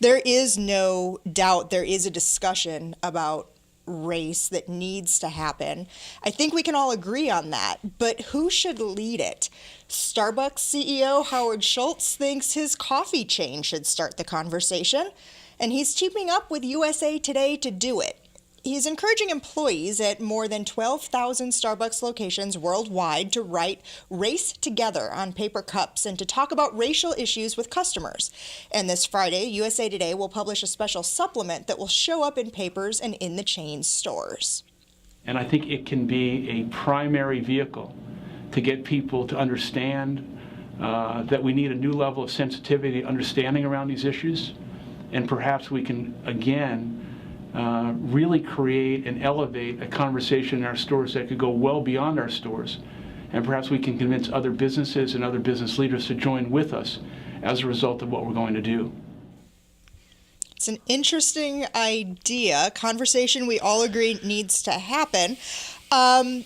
There is no doubt there is a discussion about race that needs to happen. I think we can all agree on that, but who should lead it? Starbucks CEO Howard Schultz thinks his coffee chain should start the conversation, and he's teaming up with USA Today to do it. He's encouraging employees at more than 12,000 Starbucks locations worldwide to write "Race Together" on paper cups and to talk about racial issues with customers. And this Friday, USA Today will publish a special supplement that will show up in papers and in the chain's stores. And I think it can be a primary vehicle to get people to understand that we need a new level of sensitivity, understanding around these issues, and perhaps we can, again, really create and elevate a conversation in our stores that could go well beyond our stores. And perhaps we can convince other businesses and other business leaders to join with us as a result of what we're going to do. It's an interesting idea, conversation we all agree needs to happen. From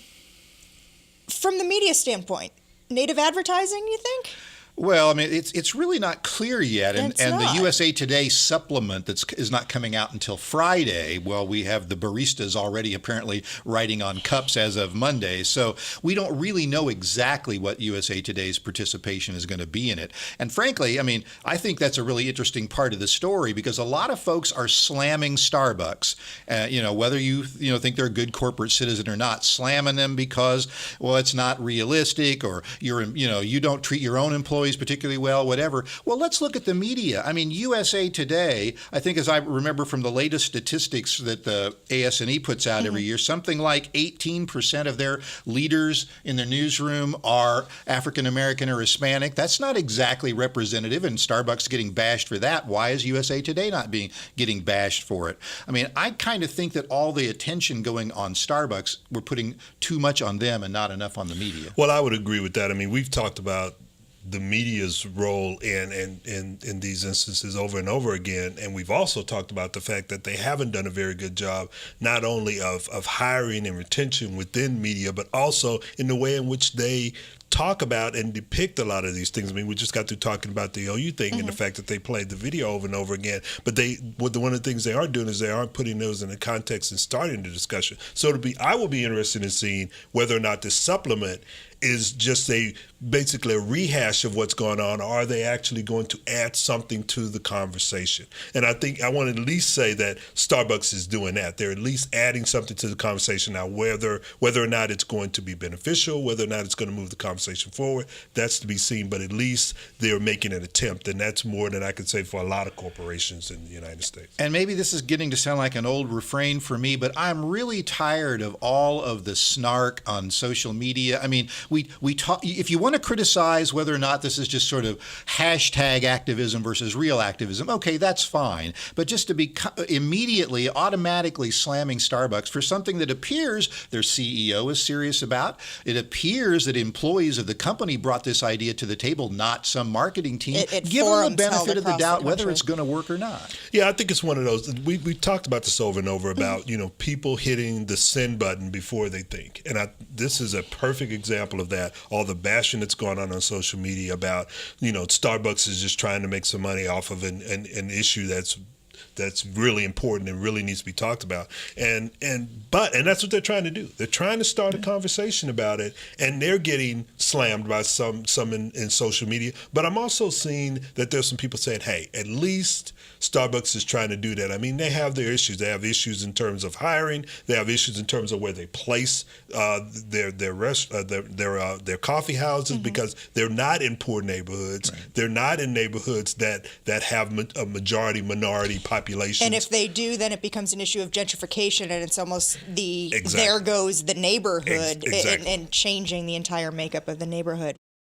the media standpoint, native advertising, you think? Well, I mean, it's really not clear yet, and not. The USA Today supplement is not coming out until Friday. Well, we have the baristas already apparently writing on cups as of Monday, so we don't really know exactly what USA Today's participation is going to be in it. And frankly, I mean, I think that's a really interesting part of the story because a lot of folks are slamming Starbucks. Whether you think they're a good corporate citizen or not, slamming them because, well, it's not realistic, or you don't treat your own employees particularly well, whatever. Well, let's look at the media. I mean, USA Today, I think as I remember from the latest statistics that the AS&E puts out every year, something like 18% of their leaders in their newsroom are African American or Hispanic. That's not exactly representative, and Starbucks getting bashed for that. Why is USA Today not getting bashed for it? I mean, I kind of think that all the attention going on Starbucks, we're putting too much on them and not enough on the media. Well, I would agree with that. I mean, we've talked about the media's role in these instances over and over again. And we've also talked about the fact that they haven't done a very good job, not only of hiring and retention within media, but also in the way in which they talk about and depict a lot of these things. I mean, we just got through talking about the OU thing and the fact that they played the video over and over again. But one of the things they aren't doing is they aren't putting those in the context and starting the discussion. So I will be interested in seeing whether or not this supplement is just basically a rehash of what's going on, or are they actually going to add something to the conversation? And I think I want to at least say that Starbucks is doing that. They're at least adding something to the conversation. Now, whether or not it's going to be beneficial, whether or not it's going to move the conversation forward, that's to be seen. But at least they're making an attempt, and that's more than I could say for a lot of corporations in the United States. And maybe this is getting to sound like an old refrain for me, but I'm really tired of all of the snark on social media. I mean, we talk. If you want to criticize whether or not this is just sort of hashtag activism versus real activism, okay, that's fine. But just to be immediately, automatically slamming Starbucks for something that appears their CEO is serious about, it appears that employees of the company brought this idea to the table, not some marketing team. Give them the benefit of the doubt whether it's going to work or not. Yeah, I think it's one of those. We talked about this over and over about people hitting the send button before they think, and this is a perfect example of that. All the bashing that's going on social media about, Starbucks is just trying to make some money off of an issue that's really important and really needs to be talked about. And that's what they're trying to do. They're trying to start a conversation about it, and they're getting slammed by some in social media. But I'm also seeing that there's some people saying, hey, at least Starbucks is trying to do that. I mean, they have their issues. They have issues in terms of hiring. They have issues in terms of where they place their coffee houses, because they're not in poor neighborhoods. Right. They're not in neighborhoods that have a majority minority population. And if they do, then it becomes an issue of gentrification, and it's almost there goes the neighborhood, exactly. and changing the entire makeup of the neighborhood.